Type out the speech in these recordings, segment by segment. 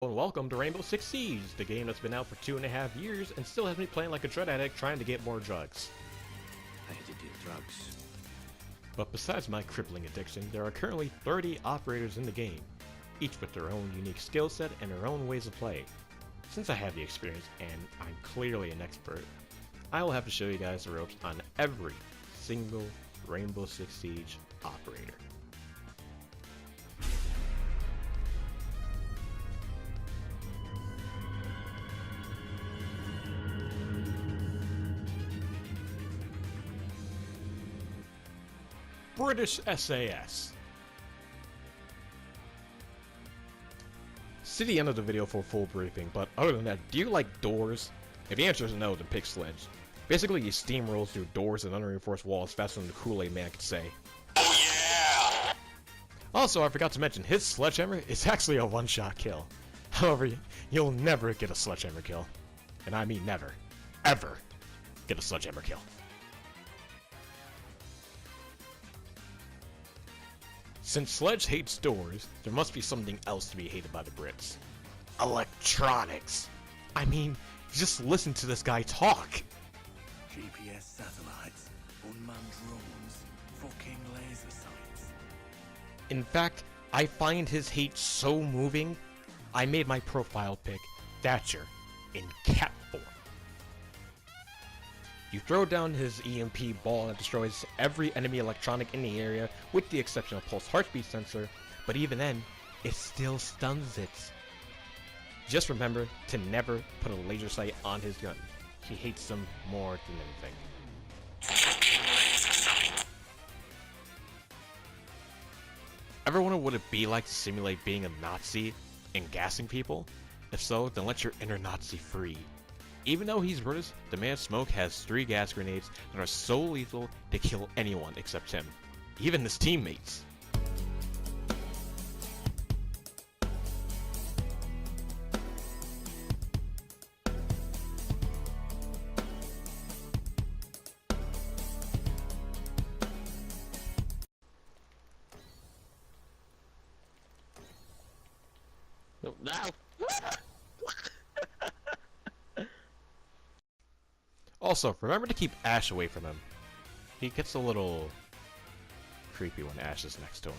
And welcome to Rainbow Six Siege, the game that's been out for 2.5 years and still has me playing like a drug addict trying to get more drugs. I had to do drugs. But besides my crippling addiction, there are currently 30 operators in the game, each with their own unique skill set and their own ways of play. Since I have the experience and I'm clearly an expert, I will have to show you guys the ropes on every single Rainbow Six Siege operator. British SAS. See the end of the video for a full briefing, but other than that, do you like doors? If the answer is no, then pick Sledge. Basically, he steamrolls through doors and unreinforced walls faster than the Kool-Aid Man could say. Oh yeah! Also, I forgot to mention, his sledgehammer is actually a one-shot kill. However, you'll never get a sledgehammer kill. And I mean never, ever get a sledgehammer kill. Since Sledge hates doors, there must be something else to be hated by the Brits. Electronics! I mean, just listen to this guy talk! GPS satellites, unmanned drones, fucking laser sights. In fact, I find his hate so moving, I made my profile pic Thatcher in cat form. You throw down his EMP ball and it destroys every enemy electronic in the area with the exception of pulse heartbeat sensor, but even then, it still stuns it. Just remember to never put a laser sight on his gun. He hates them more than anything. Ever wonder what it'd be like to simulate being a Nazi and gassing people? If so, then let your inner Nazi free. Even though he's British, the man Smoke has 3 gas grenades that are so lethal to kill anyone except him, even his teammates. No. Also, remember to keep Ash away from him. He gets a little creepy when Ash is next to him.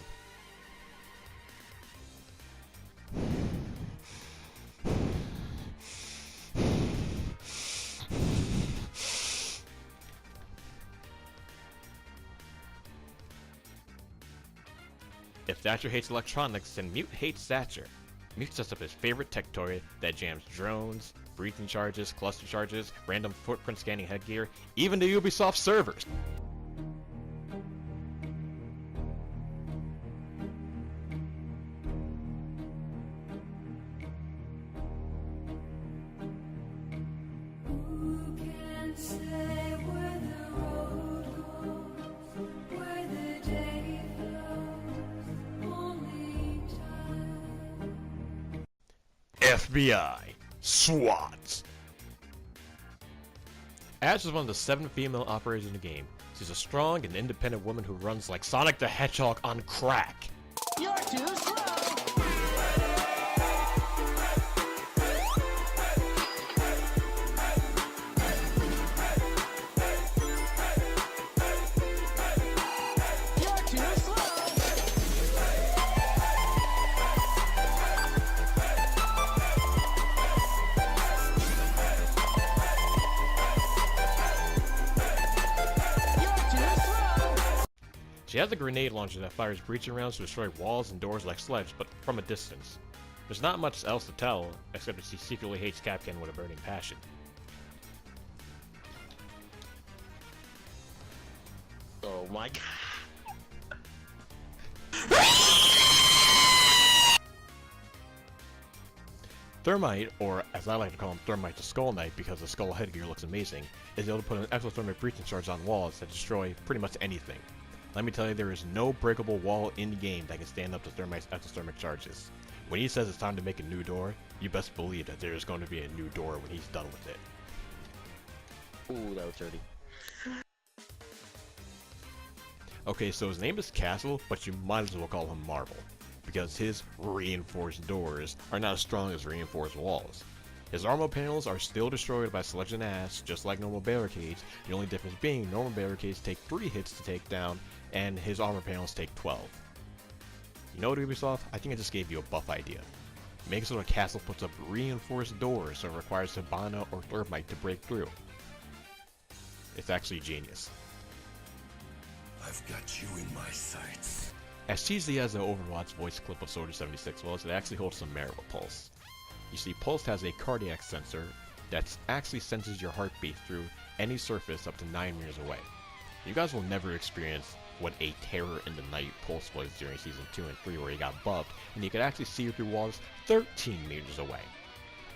If Thatcher hates electronics, then Mute hates Thatcher. Mute sets up his favorite tech toy that jams drones, breathing charges, cluster charges, random footprint scanning headgear, even to Ubisoft servers. FBI, SWAT. Ash is one of the 7 female operators in the game. She's a strong and independent woman who runs like Sonic the Hedgehog on crack. You're too slow! She has a grenade launcher that fires breaching rounds to destroy walls and doors like Sledge, but from a distance. There's not much else to tell, except that she secretly hates Capcan with a burning passion. Oh my god. Thermite, or as I like to call him, Thermite the Skull Knight because the skull headgear looks amazing, is able to put an exothermic breaching charge on walls that destroy pretty much anything. Let me tell you, there is no breakable wall in the game that can stand up to Thermite's exothermic charges. When he says it's time to make a new door, you best believe that there is going to be a new door when he's done with it. Ooh, that was dirty. Okay, so his name is Castle, but you might as well call him Marvel. because his reinforced doors are not as strong as reinforced walls. His armor panels are still destroyed by sledge and ass, just like normal barricades, the only difference being normal barricades take 3 hits to take down, and his armor panels take 12. You know what, Ubisoft? I think I just gave you a buff idea. Make it so the castle puts up reinforced doors so it requires Hibana or Thermite to break through. It's actually genius. I've got you in my sights. As cheesy as the Overwatch voice clip of Soldier 76 was, it actually holds some merit with Pulse. You see, Pulse has a cardiac sensor that actually senses your heartbeat through any surface up to 9 meters away. You guys will never experience what a terror in the night Pulse was during Season 2 and 3 where he got buffed, and you could actually see through walls 13 meters away.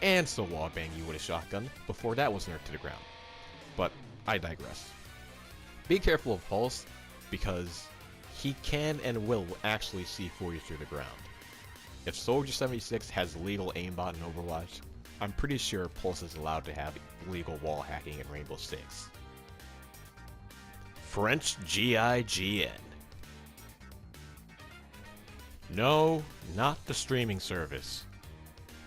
And still wallbang you with a shotgun before that was nerfed to the ground. But I digress. Be careful of Pulse, because he can and will actually see for you through the ground. If Soldier 76 has legal aimbot in Overwatch, I'm pretty sure Pulse is allowed to have legal wall hacking in Rainbow Six. French GIGN. No, not the streaming service.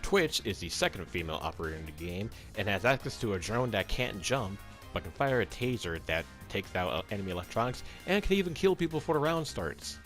Twitch is the second female operator in the game and has access to a drone that can't jump, but can fire a taser that takes out enemy electronics and can even kill people before the round starts.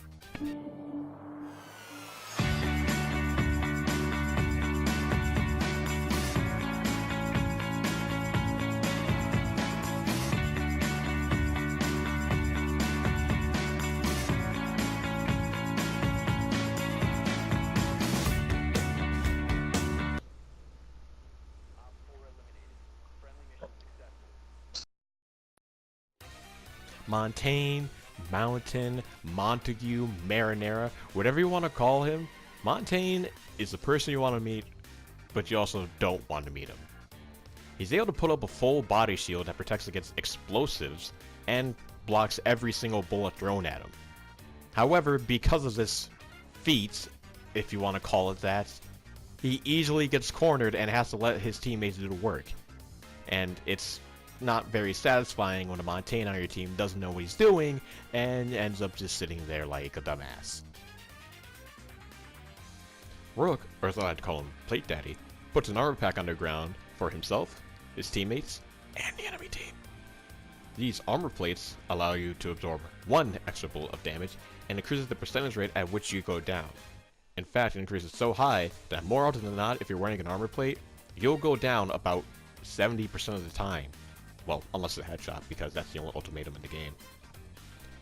Montaigne, Mountain, Montague, Marinara, whatever you want to call him, Montaigne is the person you want to meet, but you also don't want to meet him. He's able to put up a full body shield that protects against explosives and blocks every single bullet thrown at him. However, because of this feat, if you want to call it that, he easily gets cornered and has to let his teammates do the work. And it's not very satisfying when a Montaigne on your team doesn't know what he's doing and ends up just sitting there like a dumbass. Rook, or as I like to call him, Plate Daddy, puts an armor pack underground for himself, his teammates, and the enemy team. These armor plates allow you to absorb 1 extra bullet of damage and increases the percentage rate at which you go down. In fact, it increases so high that more often than not, if you're wearing an armor plate, you'll go down about 70% of the time. Well, unless it's a headshot, because that's the only ultimatum in the game.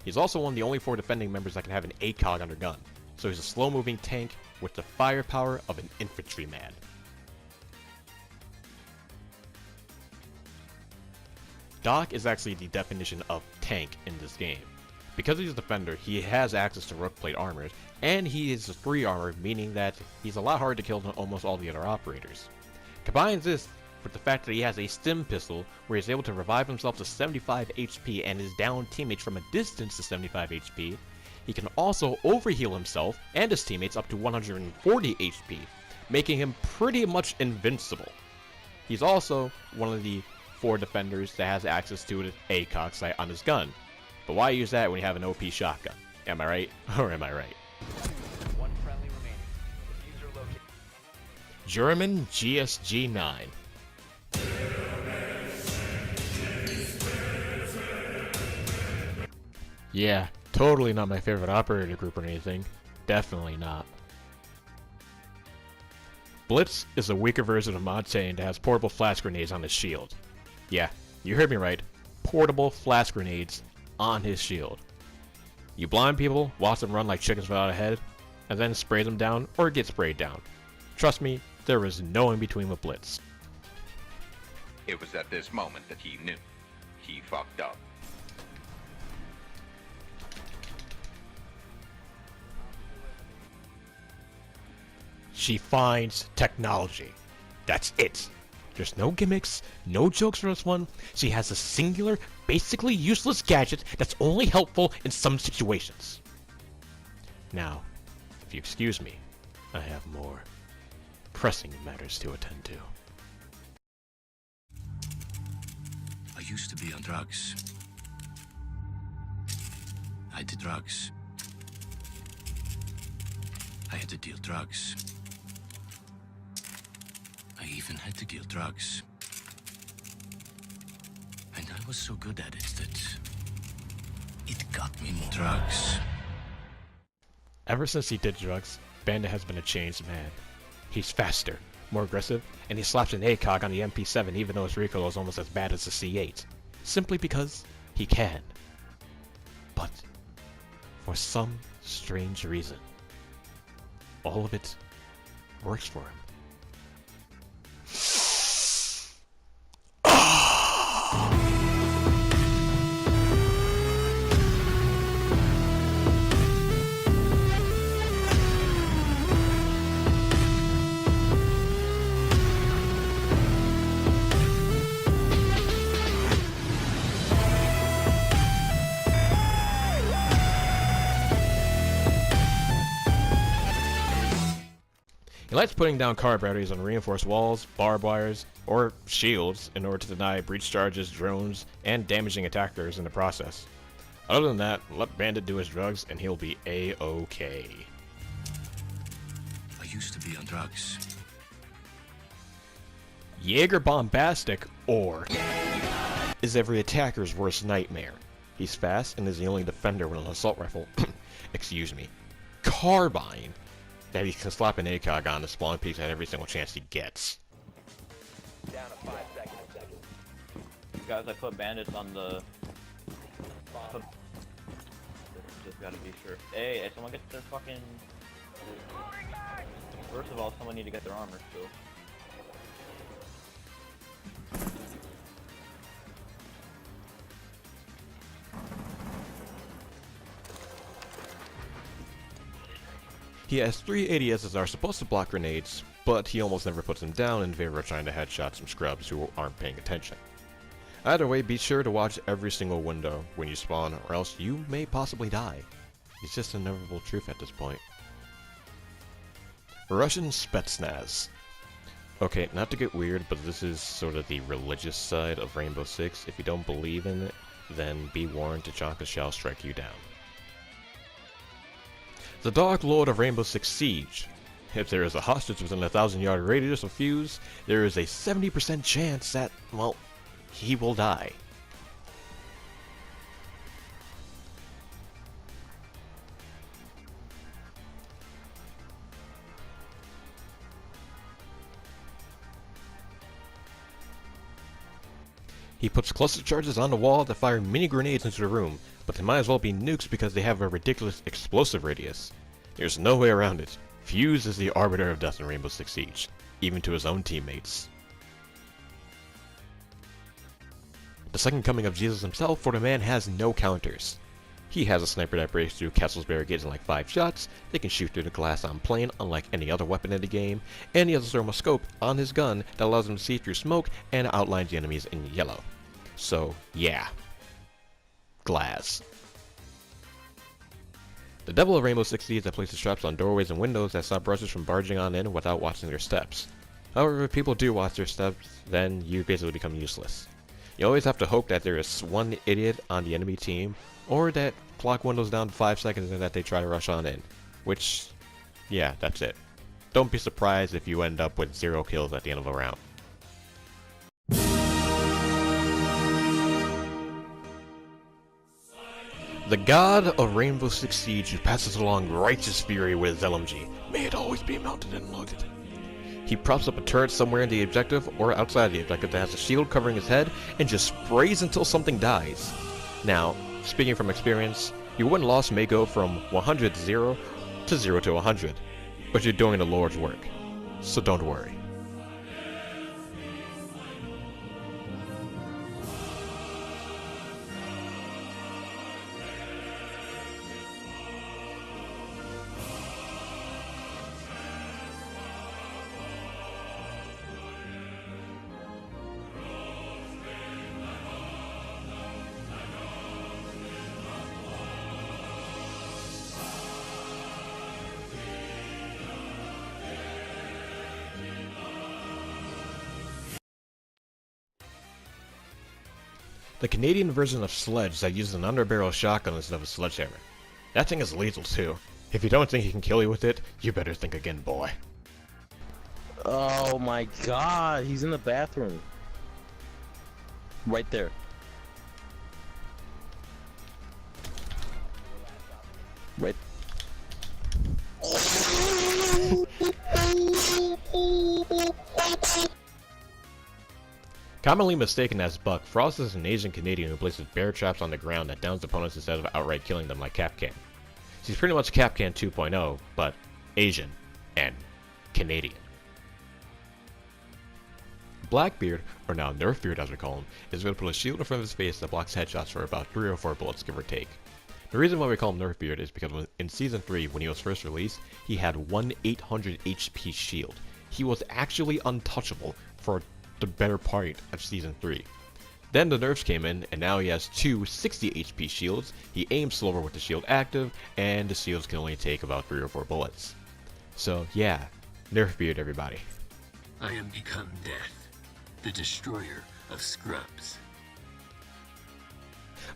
He's also one of the only 4 defending members that can have an ACOG under gun, so he's a slow-moving tank with the firepower of an infantryman. Doc is actually the definition of tank in this game. Because he's a defender, he has access to Rook Plate armors, and he is a 3 armor, meaning that he's a lot harder to kill than almost all the other operators. Combines this with the fact that he has a stim pistol where he's able to revive himself to 75 HP and his downed teammates from a distance to 75 HP. He can also overheal himself and his teammates up to 140 HP, making him pretty much invincible. He's also one of the 4 defenders that has access to an ACOG sight on his gun. But why use that when you have an OP shotgun? Am I right? Or am I right? One friendly remaining. Diffuser located. German GSG-9. Yeah, totally not my favorite operator group or anything. Definitely not. Blitz is a weaker version of Montaigne that has portable flash grenades on his shield. Yeah, you heard me right. Portable flash grenades on his shield. You blind people, watch them run like chickens without a head, and then spray them down or get sprayed down. Trust me, there is no in between with Blitz. It was at this moment that he knew. He fucked up. She finds technology. That's it. There's no gimmicks, no jokes for this one. She has a singular, basically useless gadget that's only helpful in some situations. Now, if you excuse me, I have more pressing matters to attend to. I used to be on drugs. I did drugs. I had to deal drugs. I even had to deal drugs. And I was so good at it that it got me more drugs. Ever since he did drugs, Bandit has been a changed man. He's faster, more aggressive, and he slaps an ACOG on the MP7 even though his recoil is almost as bad as the C8. Simply because he can. But, for some strange reason, all of it works for him. He likes putting down car batteries on reinforced walls, barbed wires, or shields in order to deny breach charges, drones, and damaging attackers in the process. Other than that, let Bandit do his drugs and he'll be A-OK. I used to be on drugs. Jaeger Bombastic, or is every attacker's worst nightmare. He's fast and is the only defender with an assault rifle, excuse me, carbine, that he can slap an ACOG on the spawn piece at every single chance he gets. Down to 5 seconds. Guys, I put bandits on the... Just gotta be sure. Hey, if someone gets their fucking... First of all, someone need to get their armor still. He has 3 ADSs that are supposed to block grenades, but he almost never puts them down in favor of trying to headshot some scrubs who aren't paying attention. Either way, be sure to watch every single window when you spawn, or else you may possibly die. It's just an inevitable truth at this point. Russian Spetsnaz. Okay, not to get weird, but this is sort of the religious side of Rainbow Six. If you don't believe in it, then be warned, Tachanka shall strike you down. The Dark Lord of Rainbow Six Siege. If there is a hostage within a 1,000-yard radius of Fuse, there is a 70% chance that, well, he will die. He puts cluster charges on the wall that fire mini grenades into the room, but they might as well be nukes because they have a ridiculous explosive radius. There's no way around it. Fuse is the arbiter of death in Rainbow Six Siege, even to his own teammates. The second coming of Jesus himself, for the man has no counters. He has a sniper that breaks through Castle's barricades in like 5 shots, they can shoot through the glass on plane unlike any other weapon in the game, and he has a thermal scope on his gun that allows him to see through smoke and outlines the enemies in yellow. So, yeah. Glass. The devil of Rainbow Six Siege that places traps on doorways and windows that stop rushers from barging on in without watching their steps. However, if people do watch their steps, then you basically become useless. You always have to hope that there is one idiot on the enemy team, or that clock windows down to 5 seconds and that they try to rush on in. Which, yeah, that's it. Don't be surprised if you end up with 0 kills at the end of a round. The god of Rainbow Six Siege who passes along righteous fury with his LMG. May it always be mounted and loaded. He props up a turret somewhere in the objective or outside the objective that has a shield covering his head and just sprays until something dies. Now, speaking from experience, your win loss may go from 100 to 0 to 0 to 100, but you're doing the Lord's work, so don't worry. The Canadian version of Sledge that uses an underbarrel shotgun instead of a sledgehammer. That thing is lethal too. If you don't think he can kill you with it, you better think again, boy. Oh my god, he's in the bathroom. Right there. Right. Commonly mistaken as Buck, Frost is an Asian Canadian who places bear traps on the ground that downs opponents instead of outright killing them like Capcan. She's pretty much Capcan 2.0, but Asian and Canadian. Blackbeard, or now Nerfbeard as we call him, is going to put a shield in front of his face that blocks headshots for about 3 or 4 bullets, give or take. The reason why we call him Nerfbeard is because in Season 3, when he was first released, he had one 800 HP shield. He was actually untouchable for the better part of Season 3. Then the nerfs came in, and now he has two 60 HP shields, he aims slower with the shield active, and the shields can only take about 3 or 4 bullets. So yeah, Nerfbeard everybody. I am become death, the destroyer of scrubs.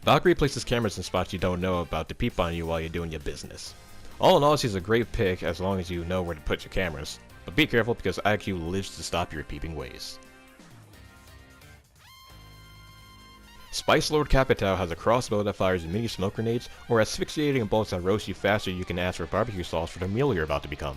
Valkyrie places cameras in spots you don't know about to peep on you while you're doing your business. All in all, she's a great pick as long as you know where to put your cameras, but be careful because IQ lives to stop your peeping ways. Spice Lord Capitao has a crossbow that fires mini smoke grenades or asphyxiating bolts that roast you faster than you can ask for barbecue sauce for the meal you're about to become.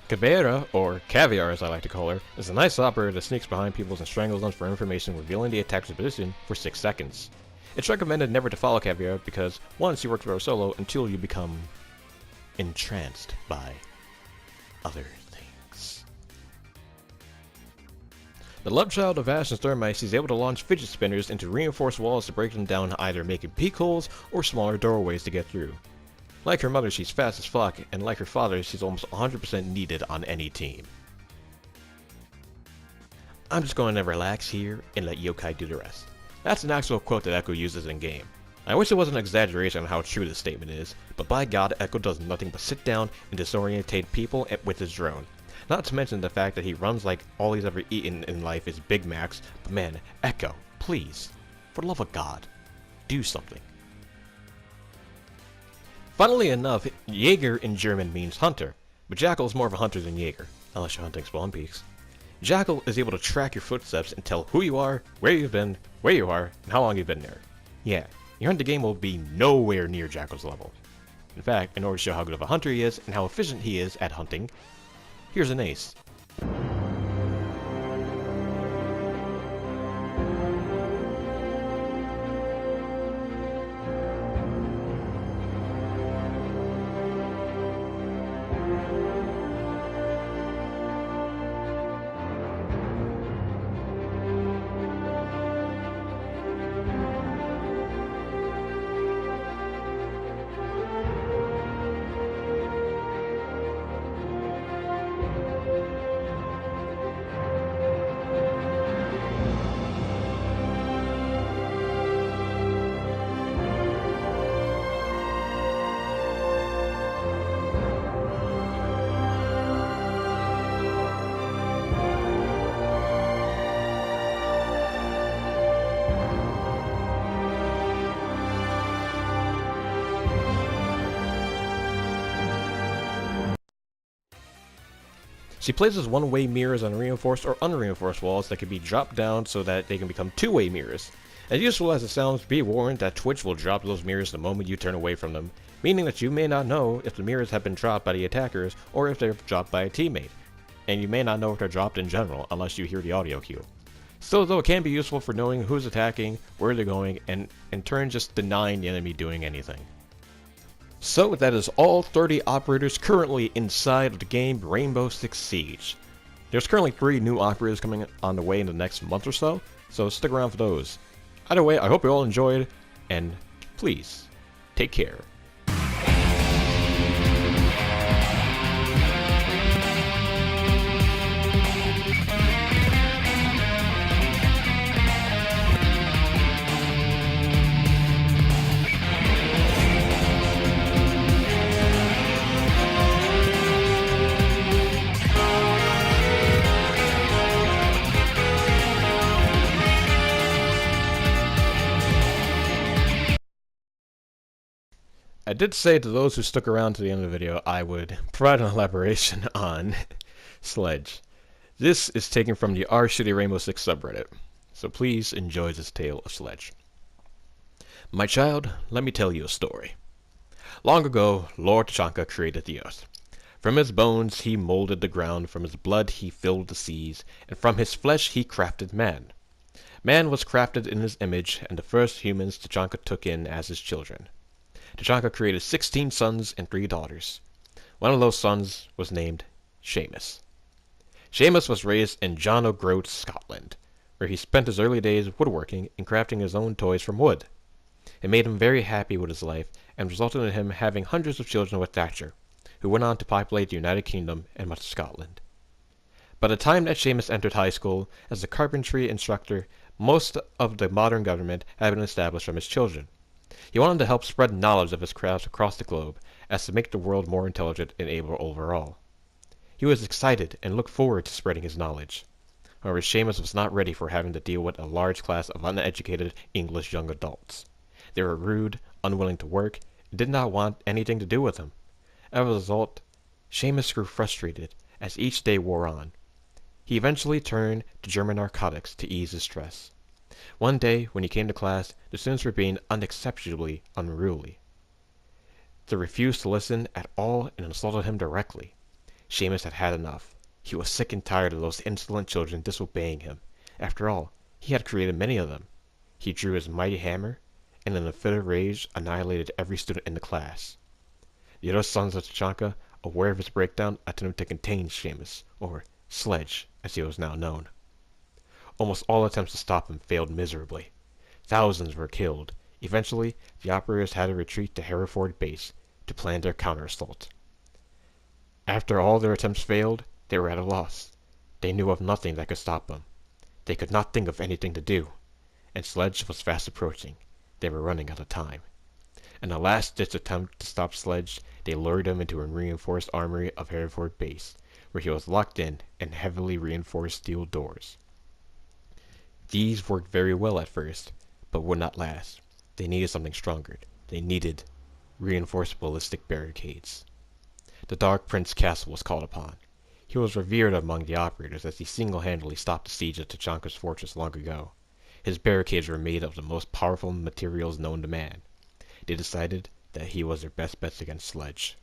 Caveira, or Caviar as I like to call her, is a nice operator that sneaks behind people and strangles them for information revealing the attacker's position for 6 seconds. It's recommended never to follow Caviar because 1, she works for a solo, and 2, you become entranced by other things. The love child of Ash and Thermite, she's able to launch fidget spinners into reinforced walls to break them down, either making peek holes or smaller doorways to get through. Like her mother, she's fast as fuck, and like her father, she's almost 100% needed on any team. I'm just going to relax here and let Yokai do the rest. That's an actual quote that Echo uses in game. I wish it wasn't an exaggeration on how true this statement is, but by God, Echo does nothing but sit down and disorientate people with his drone. Not to mention the fact that he runs like all he's ever eaten in life is Big Macs, but man, Echo, please, for the love of God, do something. Funnily enough, Jäger in German means hunter, but Jackal is more of a hunter than Jäger, unless you're hunting spawn peaks. Jackal is able to track your footsteps and tell who you are, where you've been, where you are, and how long you've been there. Yeah, your hunter game will be nowhere near Jackal's level. In fact, in order to show how good of a hunter he is and how efficient he is at hunting, here's an ace. She places one-way mirrors on reinforced or unreinforced walls that can be dropped down so that they can become two-way mirrors. As useful as it sounds, be warned that Twitch will drop those mirrors the moment you turn away from them, meaning that you may not know if the mirrors have been dropped by the attackers or if they're dropped by a teammate. And you may not know if they're dropped in general unless you hear the audio cue. Still though, it can be useful for knowing who's attacking, where they're going, and in turn just denying the enemy doing anything. So that is all 30 operators currently inside of the game Rainbow Six Siege. There's currently 3 new operators coming on the way in the next month or so stick around for those. Either way, I hope you all enjoyed, and please, take care. I did say to those who stuck around to the end of the video, I would provide an elaboration on Sledge. This is taken from the R Shitty Rainbow Six subreddit, so please enjoy this tale of Sledge. My child, let me tell you a story. Long ago, Lord Tachanka created the earth. From his bones he molded the ground, from his blood he filled the seas, and from his flesh he crafted man. Man was crafted in his image, and the first humans Tachanka took in as his children. Tachanka created 16 sons and 3 daughters. One of those sons was named Seamus. Seamus was raised in John O'Groats, Scotland, where he spent his early days woodworking and crafting his own toys from wood. It made him very happy with his life, and resulted in him having hundreds of children with Thatcher, who went on to populate the United Kingdom and much of Scotland. By the time that Seamus entered high school, as a carpentry instructor, most of the modern government had been established from his children. He wanted to help spread knowledge of his craft across the globe, as to make the world more intelligent and able overall. He was excited and looked forward to spreading his knowledge. However, Seamus was not ready for having to deal with a large class of uneducated English young adults. They were rude, unwilling to work, and did not want anything to do with him. As a result, Seamus grew frustrated as each day wore on. He eventually turned to German narcotics to ease his stress. One day, when he came to class, the students were being unexceptionably unruly. They refused to listen at all and insulted him directly. Seamus had had enough. He was sick and tired of those insolent children disobeying him. After all, he had created many of them. He drew his mighty hammer, and in a fit of rage, annihilated every student in the class. The other sons of Tachanka, aware of his breakdown, attempted to contain Seamus, or Sledge, as he was now known. Almost all attempts to stop him failed miserably. Thousands were killed. Eventually, the operators had to retreat to Hereford Base to plan their counter-assault. After all their attempts failed, they were at a loss. They knew of nothing that could stop them. They could not think of anything to do, and Sledge was fast approaching. They were running out of time. In a last-ditch attempt to stop Sledge, they lured him into a reinforced armory of Hereford Base, where he was locked in heavily reinforced steel doors. These worked very well at first, but would not last. They needed something stronger. They needed reinforced ballistic barricades. The Dark Prince Castle was called upon. He was revered among the operators as he single-handedly stopped the siege of Tachanka's fortress long ago. His barricades were made of the most powerful materials known to man. They decided that he was their best bet against Sledge.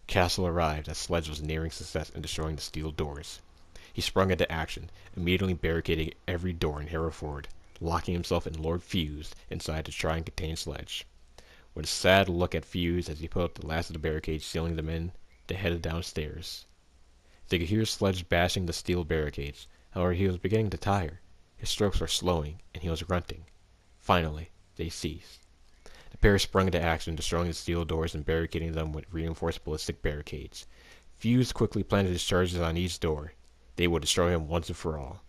Castle arrived as Sledge was nearing success in destroying the steel doors. He sprung into action, immediately barricading every door in Hereford, locking himself and Lord Fuse inside to try and contain Sledge. With a sad look at Fuse as he put up the last of the barricades, sealing them in, they headed downstairs. They could hear Sledge bashing the steel barricades. However, he was beginning to tire. His strokes were slowing, and he was grunting. Finally, they ceased. The pair sprung into action, destroying the steel doors and barricading them with reinforced ballistic barricades. Fuse quickly planted his charges on each door. They would destroy him once and for all.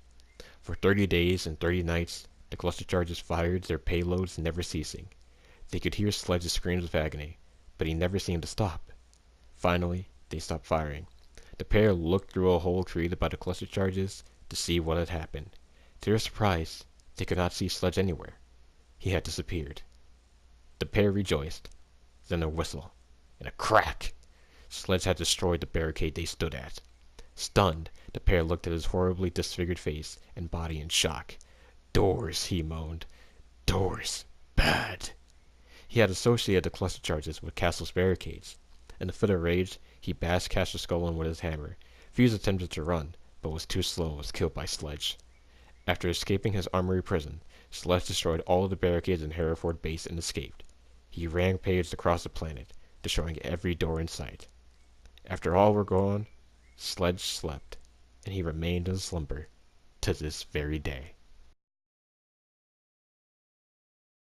For 30 days and 30 nights, the cluster charges fired their payloads, never ceasing. They could hear Sledge's screams of agony, but he never seemed to stop. Finally, they stopped firing. The pair looked through a hole created by the cluster charges to see what had happened. To their surprise, they could not see Sledge anywhere. He had disappeared. The pair rejoiced. Then a whistle, and a crack. Sledge had destroyed the barricade they stood at. Stunned, the pair looked at his horribly disfigured face and body in shock. Doors, he moaned. Doors. Bad. He had associated the cluster charges with Castle's barricades. In a fit of rage, he bashed Castle's skull in with his hammer. Fuse attempted to run, but was too slow and was killed by Sledge. After escaping his armory prison, Sledge destroyed all of the barricades in Hereford Base and escaped. He rampaged across the planet, destroying every door in sight. After all were gone, Sledge slept, and he remained in slumber to this very day.